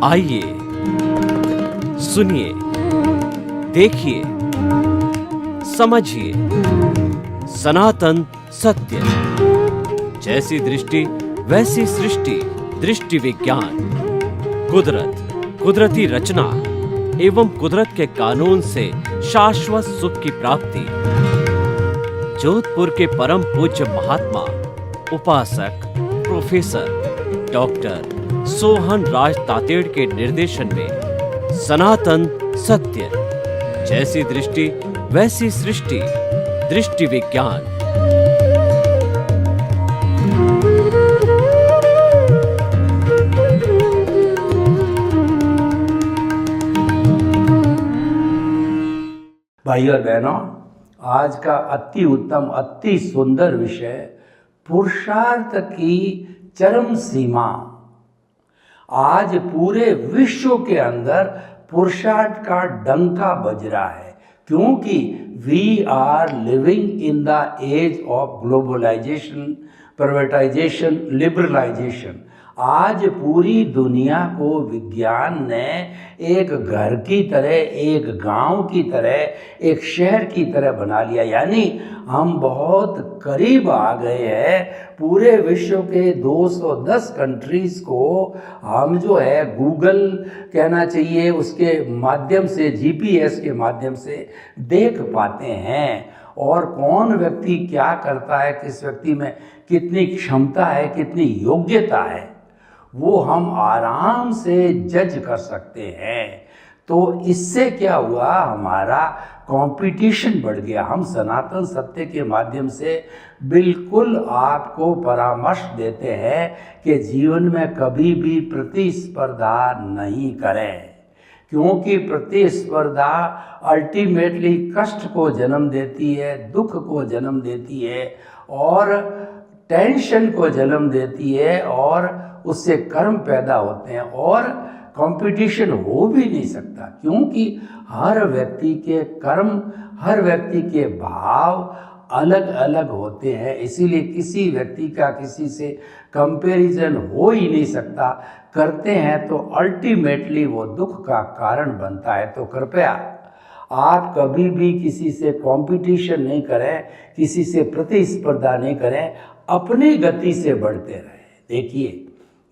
आइए सुनिए, देखिए, समझिए सनातन सत्य। जैसी दृष्टि वैसी सृष्टि, दृष्टि विज्ञान। कुदरत, कुदरती रचना एवं कुदरत के कानून से शाश्वत सुख की प्राप्ति। जोधपुर के परम पूज्य महात्मा उपासक प्रोफेसर डॉक्टर सोहन राज तातेड़ के निर्देशन में सनातन सत्य। जैसी दृष्टि वैसी सृष्टि, दृष्टि विज्ञान। भाई और बहनों, आज का अति उत्तम अति सुंदर विषय पुरुषार्थ की चरम सीमा। आज पूरे विश्व के अंदर पुरुषार्थ का डंका बज रहा है, क्योंकि we are living in the age of globalisation, privatisation, liberalisation. आज पूरी दुनिया को विज्ञान ने एक घर की तरह, एक गांव की तरह, एक शहर की तरह बना लिया। यानी हम बहुत करीब आ गए हैं। पूरे विश्व के 210 कंट्रीज़ को हम जो है गूगल कहना चाहिए, उसके माध्यम से, जीपीएस के माध्यम से देख पाते हैं। और कौन व्यक्ति क्या करता है, किस व्यक्ति में कितनी क्षमता है, कितनी योग्यता है, वो हम आराम से जज कर सकते हैं। तो इससे क्या हुआ, हमारा कंपटीशन बढ़ गया। हम सनातन सत्य के माध्यम से बिल्कुल आपको परामर्श देते हैं कि जीवन में कभी भी प्रतिस्पर्धा नहीं करें, क्योंकि प्रतिस्पर्धा अल्टीमेटली कष्ट को जन्म देती है, दुख को जन्म देती है और टेंशन को जन्म देती है, और उससे कर्म पैदा होते हैं और कंपटीशन हो भी नहीं सकता, क्योंकि हर व्यक्ति के कर्म, हर व्यक्ति के भाव अलग अलग होते हैं। इसीलिए किसी व्यक्ति का किसी से कंपैरिजन हो ही नहीं सकता। करते हैं तो अल्टीमेटली वो दुख का कारण बनता है। तो कृपया आप कभी भी किसी से कंपटीशन नहीं करें, किसी से प्रतिस्पर्धा नहीं करें, अपनी गति से बढ़ते रहें। देखिए,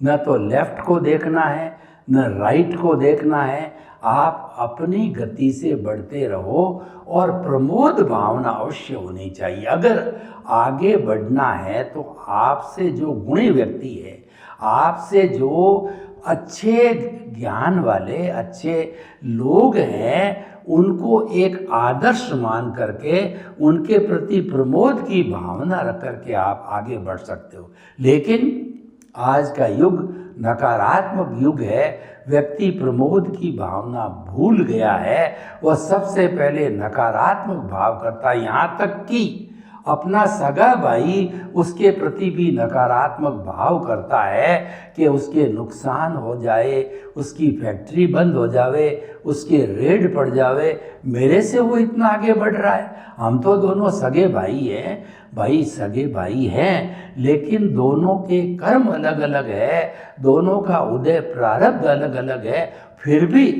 न तो लेफ्ट को देखना है, न राइट को देखना है। आप अपनी गति से बढ़ते रहो और प्रमोद भावना अवश्य होनी चाहिए। अगर आगे बढ़ना है तो आपसे जो गुणी व्यक्ति है, आपसे जो अच्छे ज्ञान वाले अच्छे लोग हैं, उनको एक आदर्श मान करके उनके प्रति प्रमोद की भावना रख करके आप आगे बढ़ सकते हो। लेकिन आज का युग नकारात्मक युग है। व्यक्ति प्रमोद की भावना भूल गया है। वह सबसे पहले नकारात्मक भाव करता है, यहाँ तक कि अपना सगा भाई उसके प्रति भी नकारात्मक भाव करता है कि उसके नुकसान हो जाए, उसकी फैक्ट्री बंद हो जावे, उसके रेड पड़ जावे। मेरे से वो इतना आगे बढ़ रहा है, हम तो दोनों सगे भाई हैं। भाई सगे भाई हैं, लेकिन दोनों के कर्म अलग अलग है, दोनों का उदय प्रारब्ध अलग अलग है। फिर भी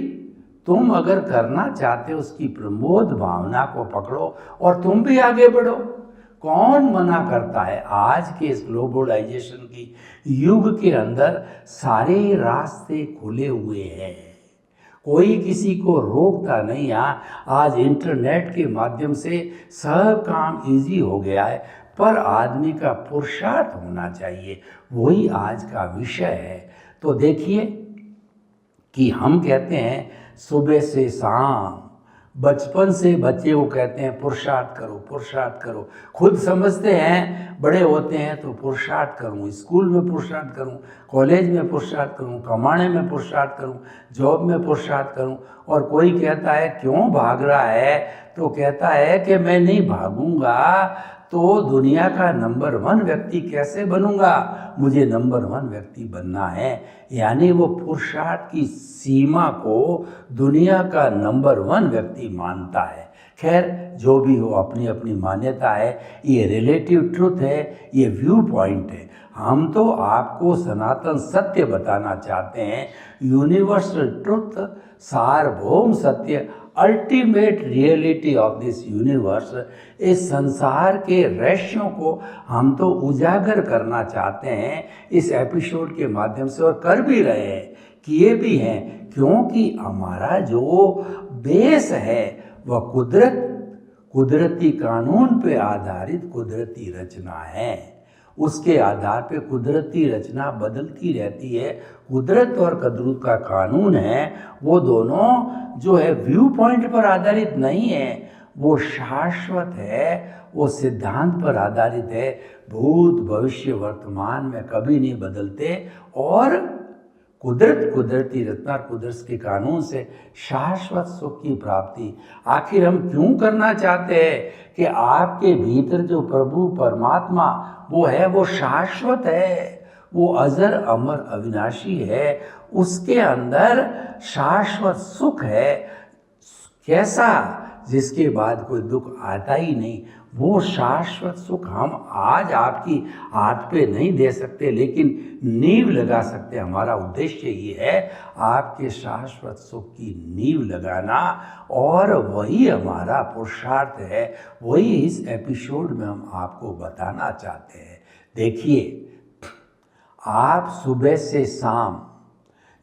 तुम अगर करना चाहते हो, उसकी प्रमोद भावना को पकड़ो और तुम भी आगे बढ़ो। कौन मना करता है? आज के इस ग्लोबलाइजेशन की युग के अंदर सारे रास्ते खुले हुए हैं, कोई किसी को रोकता नहीं। आज इंटरनेट के माध्यम से सब काम इजी हो गया है, पर आदमी का पुरुषार्थ होना चाहिए। वही आज का विषय है। तो देखिए कि हम कहते हैं सुबह से शाम, बचपन से बच्चे को कहते हैं पुरुषार्थ करो, पुरुषार्थ करो। खुद समझते हैं, बड़े होते हैं तो पुरुषार्थ करूँ, स्कूल में पुरुषार्थ करूँ, कॉलेज में पुरुषार्थ करूँ, कमाने में पुरुषार्थ करूँ, जॉब में पुरुषार्थ करूँ। और कोई कहता है क्यों भाग रहा है, तो कहता है कि मैं नहीं भागूंगा तो दुनिया का नंबर 1 व्यक्ति कैसे बनूंगा, मुझे नंबर 1 व्यक्ति बनना है। यानी वो पुरुषार्थ की सीमा को दुनिया का नंबर 1 व्यक्ति मानता है। खैर जो भी हो, अपनी अपनी मान्यता है, ये रिलेटिव ट्रुथ है, ये व्यू पॉइंट है। हम तो आपको सनातन सत्य बताना चाहते हैं, यूनिवर्सल ट्रुथ, सार्वभौम सत्य, ultimate reality of this universe. इस संसार के रहस्यों को हम तो उजागर करना चाहते हैं इस एपिसोड के माध्यम से, और कर भी रहे हैं, किए भी हैं, क्योंकि हमारा जो बेस है वह कुदरती कानून पे आधारित कुदरती रचना है। उसके आधार पे कुदरती रचना बदलती रहती है। कुदरत और कदरत का कानून है, वो दोनों जो है व्यू पॉइंट पर आधारित नहीं है, वो शाश्वत है, वो सिद्धांत पर आधारित है। भूत भविष्य वर्तमान में कभी नहीं बदलते, और कुदरती रचना, कुदरत के कानून से शाश्वत सुख की प्राप्ति आखिर हम क्यों करना चाहते हैं कि आपके भीतर जो प्रभु परमात्मा वो है, वो शाश्वत है, वो अजर अमर अविनाशी है, उसके अंदर शाश्वत सुख है। कैसा? जिसके बाद कोई दुख आता ही नहीं। वो शाश्वत सुख हम आज आपकी हाथ पे नहीं दे सकते, लेकिन नींव लगा सकते। हमारा उद्देश्य ये है आपके शाश्वत सुख की नींव लगाना, और वही हमारा पुरुषार्थ है, वही इस एपिसोड में हम आपको बताना चाहते हैं। देखिए, आप सुबह से शाम,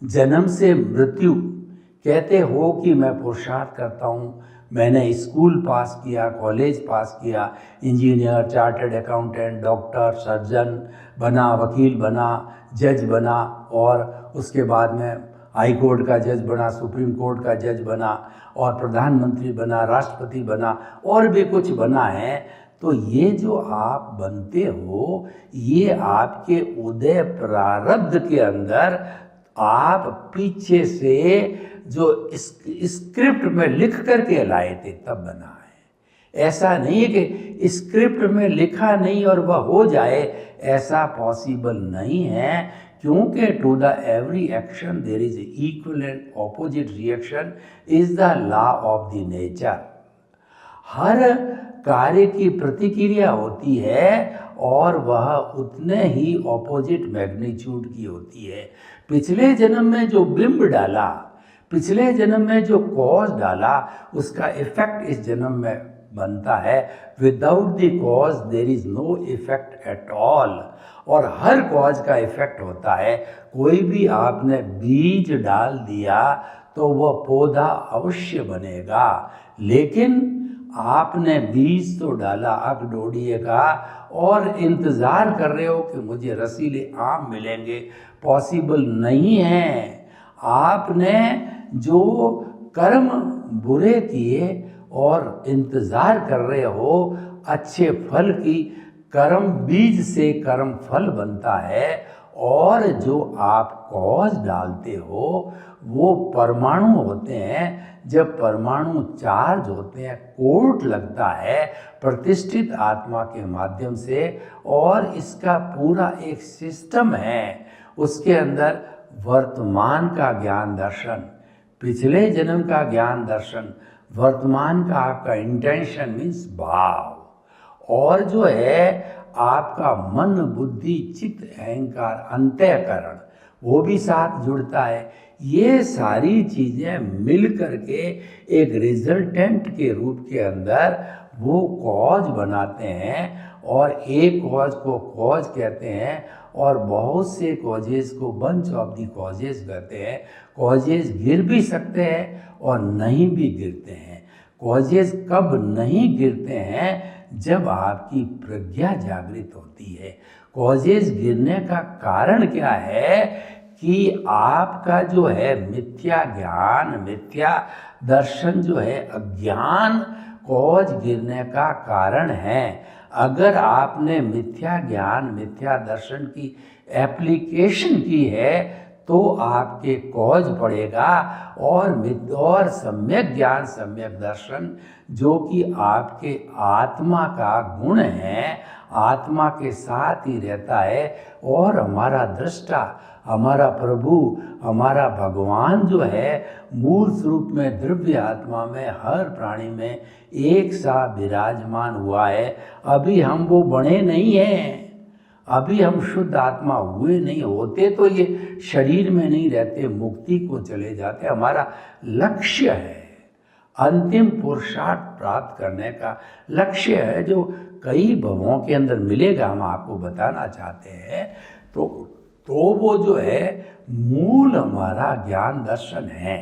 जन्म से मृत्यु कहते हो कि मैं पुरुषार्थ करता हूँ, मैंने स्कूल पास किया, कॉलेज पास किया, engineer, chartered accountant, doctor, surgeon बना, वकील बना, जज बना, और उसके बाद में हाई कोर्ट का जज बना, सुप्रीम कोर्ट का जज बना, और प्रधानमंत्री बना, राष्ट्रपति बना, और भी कुछ बना है। तो ये जो आप बनते हो, ये आपके उदय प्रारब्ध के अंदर आप पीछे से जो स्क्रिप्ट में लिख करके लाए थे तब बना है। ऐसा नहीं है कि स्क्रिप्ट में लिखा नहीं और वह हो जाए, ऐसा पॉसिबल नहीं है, क्योंकि to the every action there is equal and opposite reaction is the law of the nature. हर कार्य की प्रतिक्रिया होती है और वह उतने ही ऑपोजिट मैग्नीट्यूड की होती है। पिछले जन्म में जो बिंब डाला, पिछले जन्म में जो कॉज डाला, उसका इफेक्ट इस जन्म में बनता है। Without the cause there is no effect at all, और हर कॉज का इफेक्ट होता है। कोई भी आपने बीज डाल दिया तो वह पौधा अवश्य बनेगा, लेकिन आपने बीज तो डाला अकडोडिये का और इंतज़ार कर रहे हो कि मुझे रसीले आम मिलेंगे, पॉसिबल नहीं है। आपने जो कर्म बुरे किए और इंतज़ार कर रहे हो अच्छे फल की, कर्म बीज से कर्म फल बनता है, और जो आप कॉज डालते हो वो परमाणु होते हैं। जब परमाणु चार्ज होते हैं, कोर्ट लगता है प्रतिष्ठित आत्मा के माध्यम से, और इसका पूरा एक सिस्टम है। उसके अंदर वर्तमान का ज्ञान दर्शन, पिछले जन्म का ज्ञान दर्शन, वर्तमान का आपका इंटेंशन मीन्स भाव, और जो है आपका मन बुद्धि चित्त अहंकार अंतःकरण, वो भी साथ जुड़ता है। ये सारी चीज़ें मिल करके एक रिजल्टेंट के रूप के अंदर वो कॉज बनाते हैं, और एक कॉज को कॉज कहते हैं, और बहुत से कॉजेज को बंच ऑफ दी कॉजेज कहते हैं। कॉजेज गिर भी सकते हैं और नहीं भी गिरते हैं। कॉजेज कब नहीं गिरते हैं? जब आपकी प्रज्ञा जागृत होती है। कॉजेज गिरने का कारण क्या है कि आपका जो है मिथ्या ज्ञान, मिथ्या दर्शन जो है अज्ञान, कॉज गिरने का कारण है। अगर आपने मिथ्या ज्ञान, मिथ्या दर्शन की एप्लीकेशन की है तो आपके कॉज पड़ेगा। और सम्यक ज्ञान सम्यक दर्शन जो कि आपके आत्मा का गुण है, आत्मा के साथ ही रहता है। और हमारा दृष्टा, हमारा प्रभु, हमारा भगवान जो है मूल स्वरूप में द्रव्य आत्मा में हर प्राणी में एक सा विराजमान हुआ है। अभी हम वो बने नहीं हैं, अभी हम शुद्ध आत्मा हुए नहीं। होते तो ये शरीर में नहीं रहते, मुक्ति को चले जाते। हमारा लक्ष्य है, अंतिम पुरुषार्थ प्राप्त करने का लक्ष्य है, जो कई भवों के अंदर मिलेगा, हम आपको बताना चाहते हैं। तो वो जो है मूल हमारा ज्ञान दर्शन है।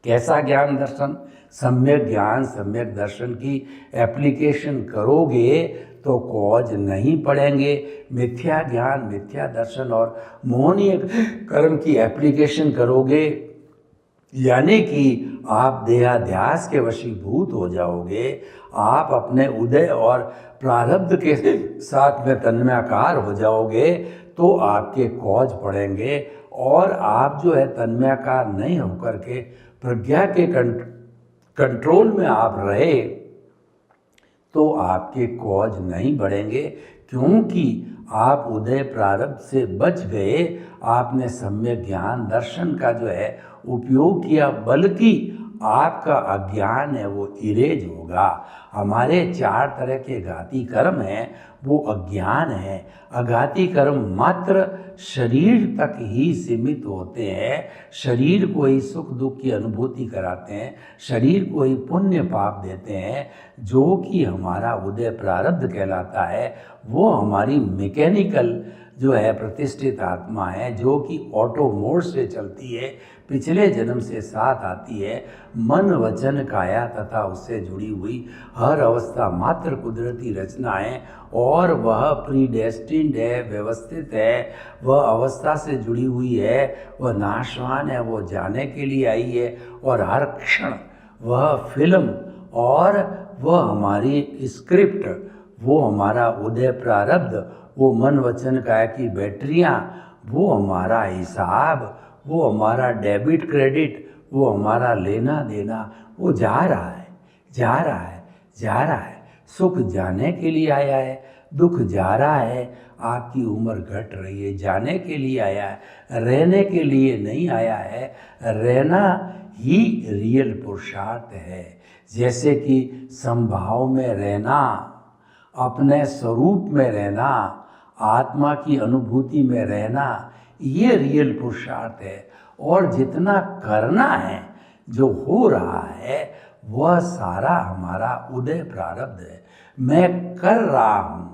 कैसा ज्ञान दर्शन? सम्यक ज्ञान सम्यक दर्शन की एप्लीकेशन करोगे तो कॉज नहीं पड़ेंगे। मिथ्या ज्ञान मिथ्या दर्शन और मोहनीय कर्म की एप्लीकेशन करोगे, यानी कि आप देहाध्यास के वशीभूत हो जाओगे। आप अपने उदय और प्रारब्ध के साथ में तन्मयाकार हो जाओगे तो आपके कॉज पड़ेंगे। और आप जो है तन्मयाकार नहीं होकर के प्रज्ञा के कंट्रोल में आप रहे तो आपके कॉज नहीं बढ़ेंगे, क्योंकि आप उदय प्रारब्ध से बच गए। आपने सम्यक ज्ञान दर्शन का जो है उपयोग किया, बल्कि आपका अज्ञान है वो इरेज होगा। हमारे 4 तरह के घाती कर्म हैं, वो अज्ञान है। अघाती कर्म मात्र शरीर तक ही सीमित होते हैं, शरीर को ही सुख दुख की अनुभूति कराते हैं, शरीर को ही पुण्य पाप देते हैं। जो कि हमारा उदय प्रारब्ध कहलाता है, वो हमारी मैकेनिकल जो है प्रतिष्ठित आत्मा है, जो कि ऑटो मोड से चलती है, पिछले जन्म से साथ आती है। मन वचन काया तथा उससे जुड़ी हुई हर अवस्था मात्र कुदरती रचना है, और वह प्रीडेस्टिन्ड है, व्यवस्थित है। वह अवस्था से जुड़ी हुई है, वह नाशवान है, वो जाने के लिए आई है। और हर क्षण वह फिल्म और वह हमारी स्क्रिप्ट, वो हमारा उदय प्रारब्ध, वो मन वचन काया की बैटरियाँ, वो हमारा हिसाब, वो हमारा डेबिट क्रेडिट, वो हमारा लेना देना, वो जा रहा है, जा रहा है, जा रहा है। सुख जाने के लिए आया है, दुख जा रहा है। आपकी उम्र घट रही है, जाने के लिए आया है, रहने के लिए नहीं आया है। रहना ही रियल पुरुषार्थ है। जैसे कि संभाव में रहना, अपने स्वरूप में रहना, आत्मा की अनुभूति में रहना, ये रियल पुरुषार्थ है। और जितना करना है, जो हो रहा है, वह सारा हमारा उदय प्रारब्ध है। मैं कर रहा हूँ,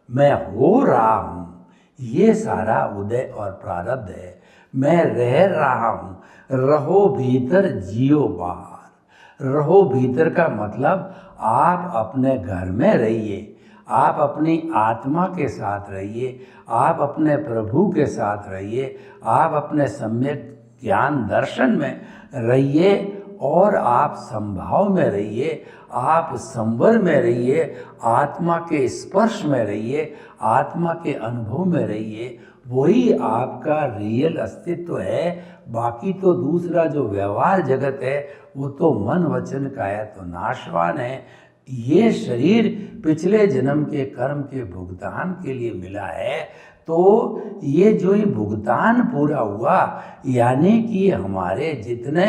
मैं हो रहा हूँ, ये सारा उदय और प्रारब्ध है। मैं रह रहा हूँ, रहो भीतर जियो बाहर। रहो भीतर का मतलब आप अपने घर में रहिए, आप अपनी आत्मा के साथ रहिए, आप अपने प्रभु के साथ रहिए, आप अपने सम्यक ज्ञान दर्शन में रहिए, और आप संभाव में रहिए, आप संवर में रहिए, आत्मा के स्पर्श में रहिए, आत्मा के अनुभव में रहिए। वही आपका रियल अस्तित्व है। बाकी तो दूसरा जो व्यवहार जगत है, वो तो मन वचन काया तो नाशवान है। ये शरीर पिछले जन्म के कर्म के भुगतान के लिए मिला है। तो ये जो ही भुगतान पूरा हुआ, यानी कि हमारे जितने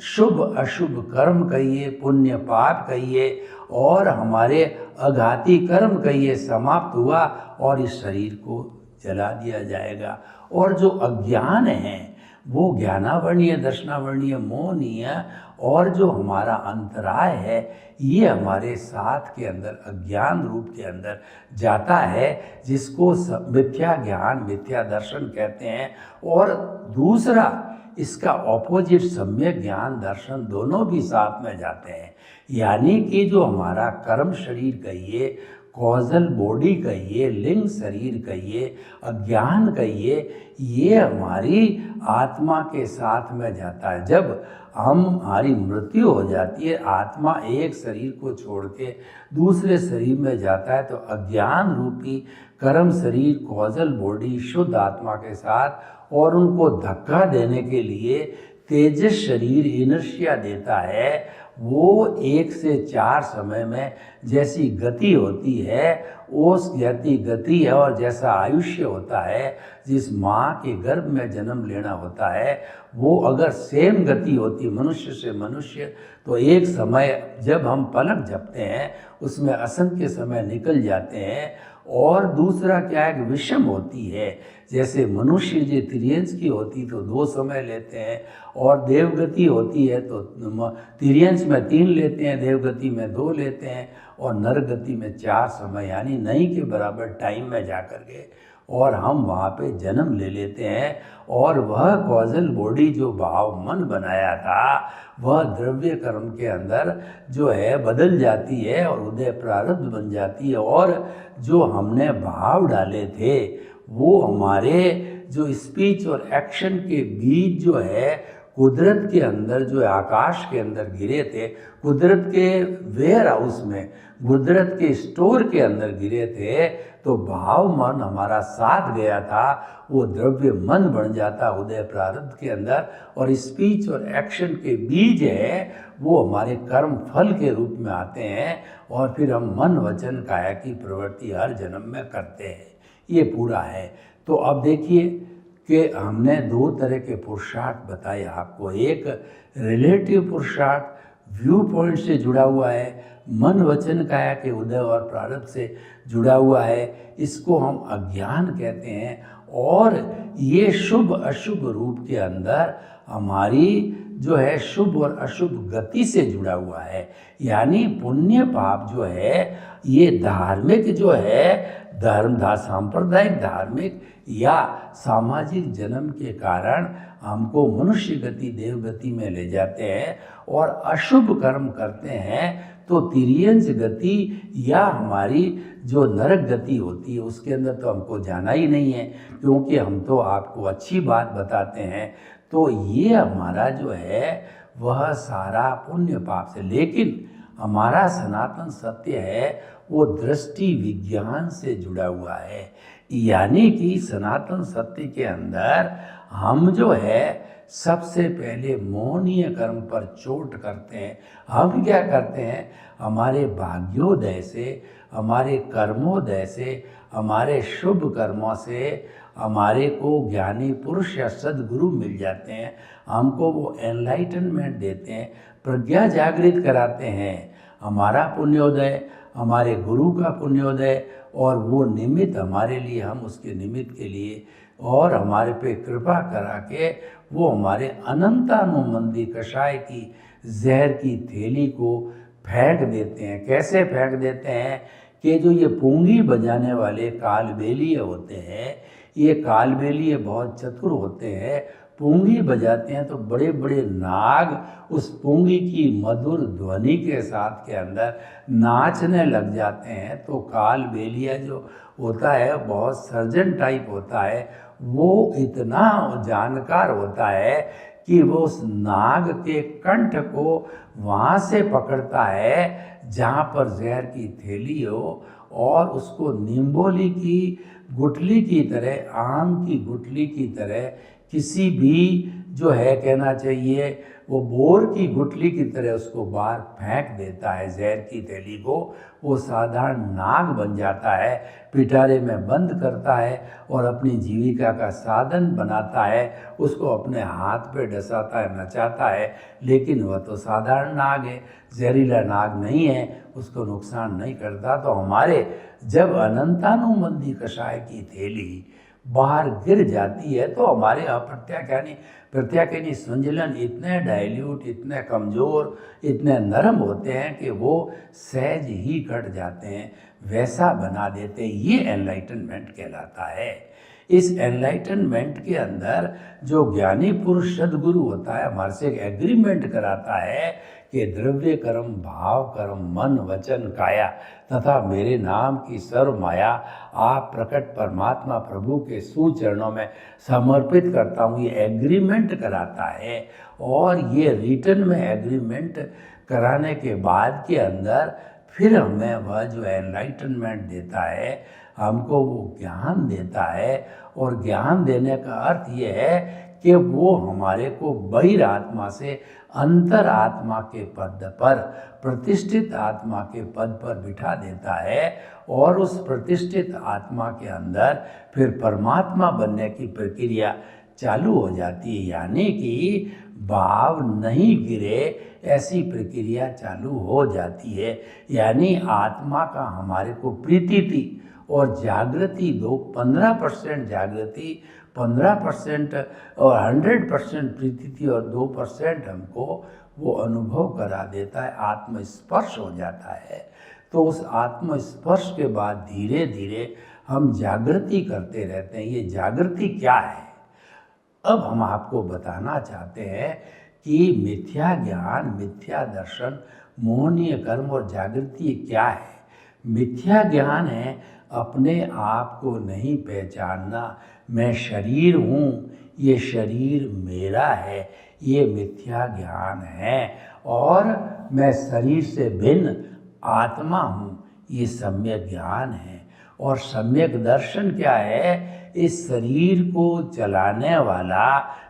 शुभ अशुभ कर्म कहिए, पुण्य पाप कहिए, और हमारे अघाती कर्म कहिए, समाप्त हुआ और इस शरीर को जला दिया जाएगा। और जो अज्ञान है, वो ज्ञानावर्णीय दर्शनावर्णीय मोहनीय, और जो हमारा अंतराय है, ये हमारे साथ के अंदर अज्ञान रूप के अंदर जाता है, जिसको मिथ्या ज्ञान मिथ्या दर्शन कहते हैं। और दूसरा इसका ऑपोजिट सम्यक ज्ञान दर्शन, दोनों भी साथ में जाते हैं। यानी कि जो हमारा कर्म शरीर कहिए, कॉजल बॉडी कहिए, लिंग शरीर कहिए, अज्ञान कहिए, ये हमारी आत्मा के साथ में जाता है। जब हमारी मृत्यु हो जाती है, आत्मा एक शरीर को छोड़ के दूसरे शरीर में जाता है, तो अज्ञान रूपी कर्म शरीर, कॉजल बॉडी शुद्ध आत्मा के साथ और उनको धक्का देने के लिए तेजस शरीर इनर्शिया देता है, वो 1 से 4 समय में जैसी गति होती है उस गति है, और जैसा आयुष्य होता है, जिस माँ के गर्भ में जन्म लेना होता है, वो अगर सेम गति होती मनुष्य से मनुष्य, तो एक समय जब हम पलक झपते हैं उसमें असंख्य समय निकल जाते हैं। और दूसरा क्या है कि विषम होती है, जैसे मनुष्य जो तिर्यंश की होती तो 2 समय लेते हैं, और देवगति होती है तो तिर्यंश में 3 लेते हैं, देवगति में 2 लेते हैं, और नरगति में 4 समय, यानी नहीं के बराबर टाइम में जाकर के और हम वहाँ पे जन्म ले लेते हैं। और वह कॉजल बॉडी जो भाव मन बनाया था वह द्रव्य कर्म के अंदर जो है बदल जाती है और उदय प्रारब्ध बन जाती है, और जो हमने भाव डाले थे वो हमारे जो स्पीच और एक्शन के बीच जो है कुदरत के अंदर, जो आकाश के अंदर गिरे थे, कुदरत के वेयर हाउस में, कुदरत के स्टोर के अंदर गिरे थे, तो भाव मन हमारा साथ गया था, वो द्रव्य मन बन जाता उदय प्रारब्ध के अंदर, और स्पीच और एक्शन के बीज है वो हमारे कर्म फल के रूप में आते हैं, और फिर हम मन वचन काया की प्रवृत्ति हर जन्म में करते हैं। ये पूरा है। तो अब देखिए कि हमने 2 तरह के पुरुषार्थ बताए आपको। एक रिलेटिव पुरुषार्थ व्यू पॉइंट से जुड़ा हुआ है, मन वचन काया के उदय और प्रारब्ध से जुड़ा हुआ है, इसको हम अज्ञान कहते हैं। और ये शुभ अशुभ रूप के अंदर हमारी जो है शुभ और अशुभ गति से जुड़ा हुआ है, यानी पुण्य पाप जो है ये धार्मिक जो है सांप्रदायिक धार्मिक या सामाजिक जन्म के कारण हमको मनुष्य गति देवगति में ले जाते हैं, और अशुभ कर्म करते हैं तो तिर्यंश गति या हमारी जो नरक गति होती है उसके अंदर तो हमको जाना ही नहीं है, क्योंकि हम तो आपको अच्छी बात बताते हैं। तो ये हमारा जो है वह सारा पुण्य पाप से, लेकिन हमारा सनातन सत्य है वो दृष्टि विज्ञान से जुड़ा हुआ है, यानी कि सनातन सत्य के अंदर हम जो है सबसे पहले मोहनीय कर्म पर चोट करते हैं। हम क्या करते हैं, हमारे भाग्योदय से, हमारे कर्मोदय से, हमारे शुभ कर्मों से हमारे को ज्ञानी पुरुष या सदगुरु मिल जाते हैं, हमको वो एनलाइटनमेंट देते हैं, प्रज्ञा जागृत कराते हैं। हमारा पुण्योदय, हमारे गुरु का पुण्योदय, और वो निमित्त हमारे लिए, हम उसके निमित्त के लिए, और हमारे पे कृपा करा के वो हमारे अनंतानुमंदी कषाय की जहर की थैली को फेंक देते हैं। कैसे फेंक देते हैं कि जो ये पूंगी बजाने वाले कालबेलिए होते हैं, ये कालबेलिए बहुत चतुर होते हैं, पूंगी बजाते हैं तो बड़े बड़े नाग उस पूंगी की मधुर ध्वनि के साथ के अंदर नाचने लग जाते हैं। तो कालबेलिया जो होता है बहुत सर्जन टाइप होता है, वो इतना जानकार होता है कि वो उस नाग के कंठ को वहाँ से पकड़ता है जहाँ पर जहर की थैली हो, और उसको निम्बोली की गुठली की तरह, आम की गुठली की तरह, किसी भी जो है कहना चाहिए वो बोर की गुठली की तरह उसको बाहर फेंक देता है जहर की थैली को। वो साधारण नाग बन जाता है, पिटारे में बंद करता है और अपनी जीविका का साधन बनाता है, उसको अपने हाथ पे डसाता है, नचाता है, लेकिन वह तो साधारण नाग है, जहरीला नाग नहीं है, उसको नुकसान नहीं करता। तो हमारे जब अनंतानुमंदी कषाय की थैली बाहर गिर जाती है तो हमारे प्रत्याख्यानी संजलन इतने डाइल्यूट, इतने कमज़ोर, इतने नरम होते हैं कि वो सहज ही कट जाते हैं, वैसा बना देते हैं। ये एनलाइटनमेंट कहलाता है। इस एनलाइटनमेंट के अंदर जो ज्ञानी पुरुष सदगुरु होता है हमारे से एक एग्रीमेंट कराता है कि द्रव्य कर्म, भाव कर्म, मन वचन काया तथा मेरे नाम की सर्व माया आप प्रकट परमात्मा प्रभु के सुचरणों में समर्पित करता हूँ, ये एग्रीमेंट कराता है। और ये रिटर्न में एग्रीमेंट कराने के बाद के अंदर फिर हमें वह जो एनलाइटनमेंट देता है, हमको वो ज्ञान देता है। और ज्ञान देने का अर्थ ये है कि वो हमारे को बहिरात्मा से अंतर आत्मा के पद पर, प्रतिष्ठित आत्मा के पद पर बिठा देता है। और उस प्रतिष्ठित आत्मा के अंदर फिर परमात्मा बनने की प्रक्रिया चालू हो जाती है, यानी कि भाव नहीं गिरे ऐसी प्रक्रिया चालू हो जाती है। यानी आत्मा का हमारे को प्रीति थी और जागृति 15% जागृति, 15% और 100% प्रीति थी और 2% हमको वो अनुभव करा देता है, आत्मस्पर्श हो जाता है। तो उस आत्मस्पर्श के बाद धीरे धीरे हम जागृति करते रहते हैं। ये जागृति क्या है? अब हम आपको बताना चाहते हैं कि मिथ्या ज्ञान, मिथ्या दर्शन, मोहनीय कर्म और जागृति क्या है। मिथ्या ज्ञान है अपने आप को नहीं पहचानना, मैं शरीर हूँ, ये शरीर मेरा है, ये मिथ्या ज्ञान है। और मैं शरीर से भिन्न आत्मा हूँ, ये सम्यक ज्ञान है। और सम्यक दर्शन क्या है? इस शरीर को चलाने वाला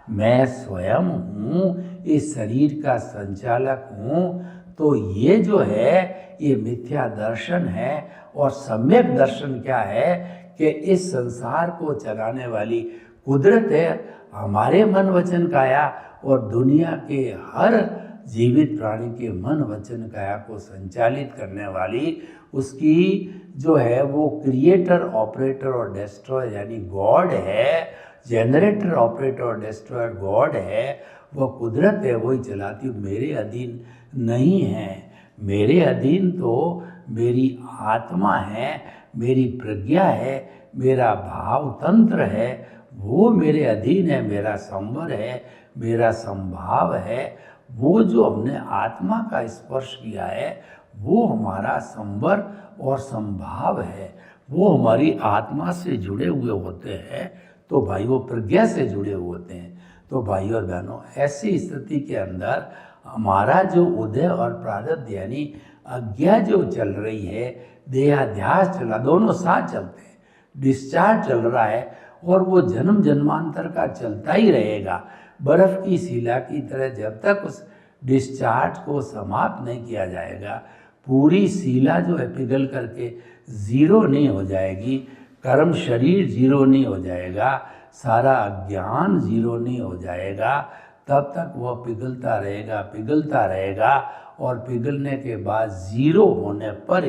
मैं स्वयं हूँ, इस शरीर का संचालक हूँ। तो ये जो है ये मिथ्या दर्शन है। और सम्यक दर्शन क्या है कि इस संसार को चलाने वाली कुदरत है, हमारे मन वचन काया और दुनिया के हर जीवित प्राणी के मन वचन काया को संचालित करने वाली उसकी जो है वो क्रिएटर, ऑपरेटर और डिस्ट्रॉयर यानी गॉड है, जनरेटर, ऑपरेटर और डिस्ट्रॉयर गॉड है, वह कुदरत है, वही चलाती। मेरे अधीन नहीं है, मेरे अधीन तो मेरी आत्मा है, मेरी प्रज्ञा है, मेरा भाव तंत्र है, वो मेरे अधीन है, मेरा संवर है, मेरा संभाव है। वो जो हमने आत्मा का स्पर्श किया है वो हमारा संवर और संभाव है, वो हमारी आत्मा से जुड़े हुए होते हैं। तो भाई वो प्रज्ञा से जुड़े हुए होते हैं। तो भाइयों और बहनों, ऐसी स्थिति के अंदर हमारा जो उदय और प्रारब्ध यानी अज्ञा जो चल रही है, देहाध्यास चला, दोनों साथ चलते हैं, डिस्चार्ज चल रहा है और वो जन्म जन्मांतर का चलता ही रहेगा। बर्फ की शिला की तरह जब तक उस डिस्चार्ज को समाप्त नहीं किया जाएगा, पूरी शिला जो है पिघल करके ज़ीरो नहीं हो जाएगी, कर्म शरीर ज़ीरो नहीं हो जाएगा, सारा अज्ञान ज़ीरो नहीं हो जाएगा, तब तक वह पिघलता रहेगा, पिघलता रहेगा। और पिघलने के बाद ज़ीरो होने पर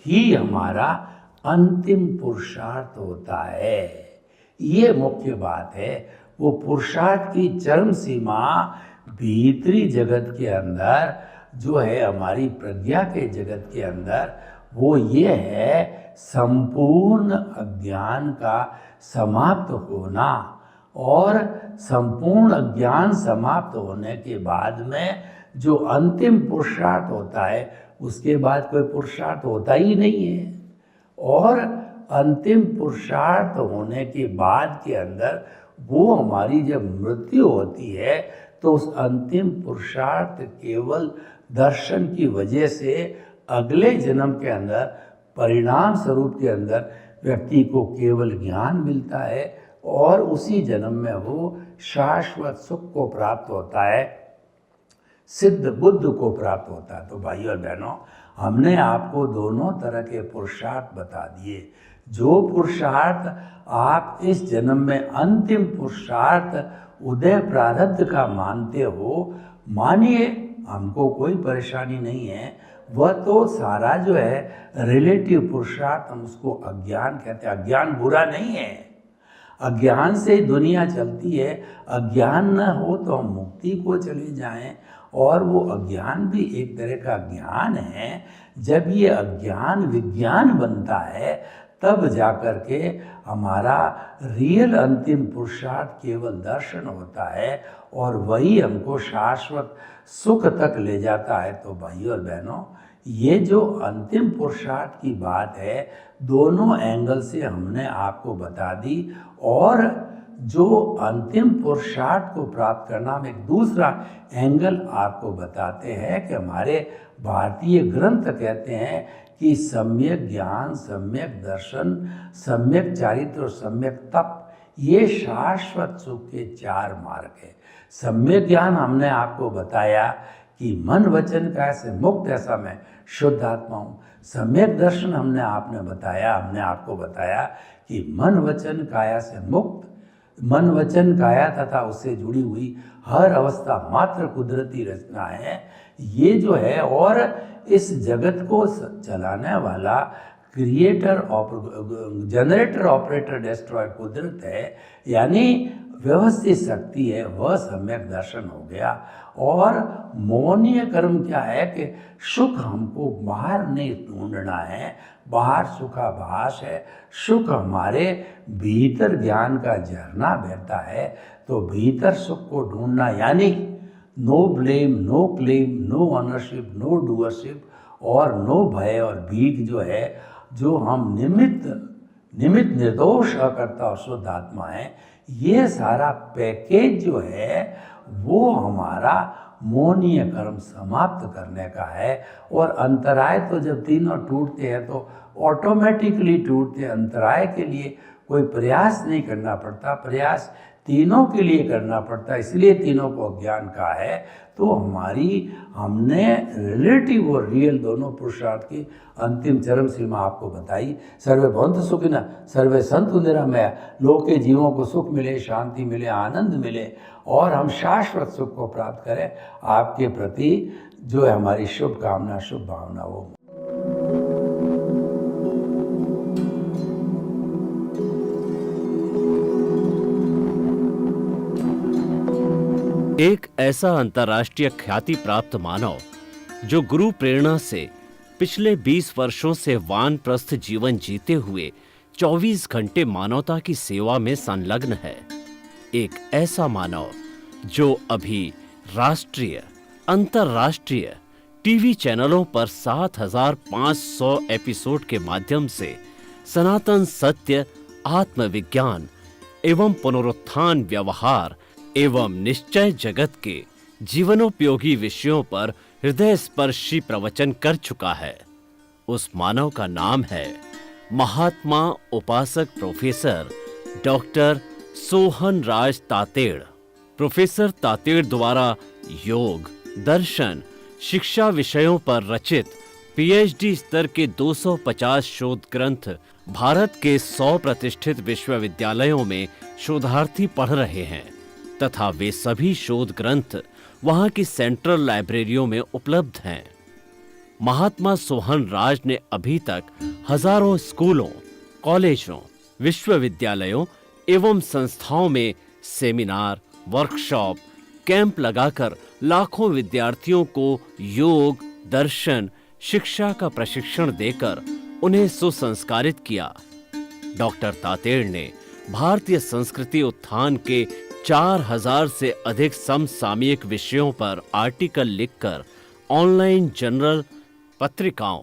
ही हमारा अंतिम पुरुषार्थ होता है। ये मुख्य बात है। वो पुरुषार्थ की चरम सीमा भीतरी जगत के अंदर जो है, हमारी प्रज्ञा के जगत के अंदर, वो ये है संपूर्ण अज्ञान का समाप्त होना। और संपूर्ण अज्ञान समाप्त होने के बाद में जो अंतिम पुरुषार्थ होता है, उसके बाद कोई पुरुषार्थ होता ही नहीं है। और अंतिम पुरुषार्थ होने के बाद के अंदर वो हमारी जब मृत्यु होती है तो उस अंतिम पुरुषार्थ केवल दर्शन की वजह से अगले जन्म के अंदर परिणाम स्वरूप के अंदर व्यक्ति को केवल ज्ञान मिलता है और उसी जन्म में वो शाश्वत सुख को प्राप्त होता है, सिद्ध बुद्ध को प्राप्त होता है। तो भाइयों और बहनों, हमने आपको दोनों तरह के पुरुषार्थ बता दिए। जो पुरुषार्थ आप इस जन्म में अंतिम पुरुषार्थ उदय प्रारब्ध का मानते हो, मानिए, हमको कोई परेशानी नहीं है। वह तो सारा जो है रिलेटिव पुरुषार्थ, हम उसको अज्ञान कहते हैं। अज्ञान बुरा नहीं है, अज्ञान से दुनिया चलती है। अज्ञान न हो तो हम मुक्ति को चले जाएं, और वो अज्ञान भी एक तरह का ज्ञान है। जब ये अज्ञान विज्ञान बनता है तब जाकर के हमारा रियल अंतिम पुरुषार्थ केवल दर्शन होता है और वही हमको शाश्वत सुख तक ले जाता है। तो भाइयों और बहनों, ये जो अंतिम पुरुषार्थ की बात है, दोनों एंगल से हमने आपको बता दी। और जो अंतिम पुरुषार्थ को प्राप्त करना, हम एक दूसरा एंगल आपको बताते हैं कि हमारे भारतीय ग्रंथ कहते हैं कि सम्यक ज्ञान, सम्यक दर्शन, सम्यक चारित्र और सम्यक तप, ये शाश्वत सुख के 4 मार्ग है। सम्यक ज्ञान हमने आपको बताया कि मन वचन काया से मुक्त, ऐसा मैं शुद्ध आत्मा हूँ। सम्यक दर्शन हमने आपको बताया कि मन वचन काया से मुक्त, मन वचन काया तथा उससे जुड़ी हुई हर अवस्था मात्र कुदरती रचना है। ये जो है, और इस जगत को चलाने वाला क्रिएटर, जनरेटर, ऑपरेटर, डिस्ट्रॉयर कुदरत है, यानी व्यवस्थित शक्ति है, वह सम्यक दर्शन हो गया। और मौनीय कर्म क्या है कि सुख हमको बाहर नहीं ढूंढना है, बाहर सुखाभास है, सुख हमारे भीतर ज्ञान का झरना बहता है, तो भीतर सुख को ढूंढना, यानी no blame, no claim, no ownership, no doership और नो भय और भीख जो है, जो हम निमित्त निर्दोष अकर्ता और शुद्ध आत्मा है, ये सारा पैकेज जो है वो हमारा मौनीय कर्म समाप्त करने का है। और अंतराय तो जब तीनों टूटते हैं तो ऑटोमेटिकली टूटते हैं, अंतराय के लिए कोई प्रयास नहीं करना पड़ता, प्रयास तीनों के लिए करना पड़ता है, इसलिए तीनों को अज्ञान कहा है। तो हमने रिलेटिव और रियल दोनों पुरुषार्थ की अंतिम चरम सीमा आपको बताई। सर्वे भवन्तु सुखिनः, सर्वे सन्तु निरामया, लोक के जीवों को सुख मिले, शांति मिले, आनंद मिले और हम शाश्वत सुख को प्राप्त करें। आपके प्रति जो है हमारी शुभकामना, शुभ भावना हो। एक ऐसा अंतर्राष्ट्रीय ख्याति प्राप्त मानव जो गुरु प्रेरणा से पिछले 20 वर्षों से वानप्रस्थ जीवन जीते हुए 24 घंटे मानवता की सेवा में संलग्न है। एक ऐसा मानव जो अभी राष्ट्रीय, अंतर्राष्ट्रीय टीवी चैनलों पर 7,500 एपिसोड के माध्यम से सनातन सत्य, आत्मविज्ञान एवं पुनरुत्थान, व्यवहार एवं निश्चय जगत के जीवनोपयोगी विषयों पर हृदय स्पर्शी प्रवचन कर चुका है। उस मानव का नाम है महात्मा उपासक प्रोफेसर डॉक्टर सोहन राज तातेड़। प्रोफेसर तातेड़ द्वारा योग, दर्शन, शिक्षा विषयों पर रचित पीएचडी स्तर के 250 शोध ग्रंथ भारत के 100 प्रतिष्ठित विश्वविद्यालयों में शोधार्थी पढ़ रहे हैं तथा वे सभी शोध ग्रंथ वहां की सेंट्रल लाइब्रेरियों में उपलब्ध हैं। महात्मा सोहन राज ने अभी तक हजारों स्कूलों, कॉलेजों, विश्वविद्यालयों एवं संस्थाओं में सेमिनार, वर्कशॉप, कैंप लगाकर लाखों विद्यार्थियों को योग, दर्शन, शिक्षा का प्रशिक्षण देकर उन्हें सुसंस्कारित किया। डॉक्टर तातेड़ ने भारतीय संस्कृति उत्थान के 4000 से अधिक समसामयिक विषयों पर आर्टिकल लिखकर ऑनलाइन जर्नल, पत्रिकाओं,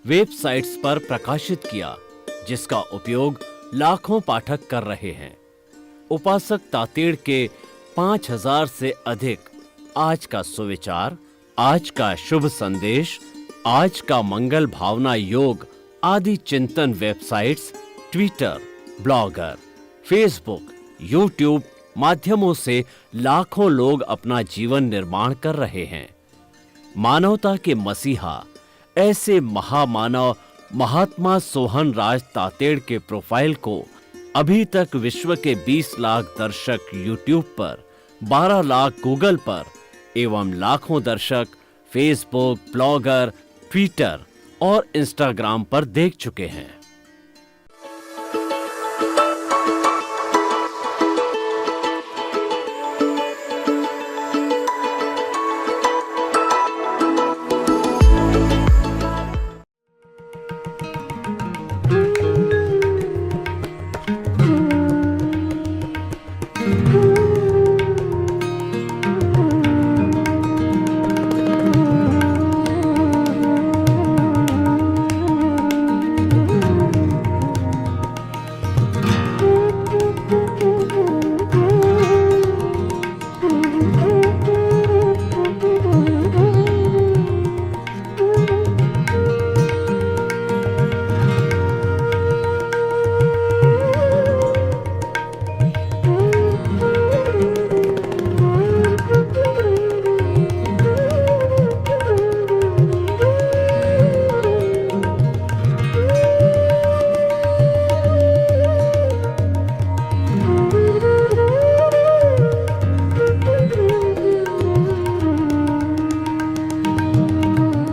वेबसाइट्स पर प्रकाशित किया, जिसका उपयोग लाखों पाठक कर रहे हैं। उपासक तातेड़ के 5000 से अधिक आज का सुविचार, आज का शुभ संदेश, आज का मंगल भावना योग आदि चिंतन websites, Twitter, blogger, Facebook, YouTube माध्यमों से लाखों लोग अपना जीवन निर्माण कर रहे हैं। मानवता के मसीहा ऐसे महामानव महात्मा सोहन राज तातेड़ के प्रोफाइल को अभी तक विश्व के 20 लाख दर्शक यूट्यूब पर, 12 लाख गूगल पर एवं लाखों दर्शक फेसबुक, ब्लॉगर, ट्विटर और इंस्टाग्राम पर देख चुके हैं।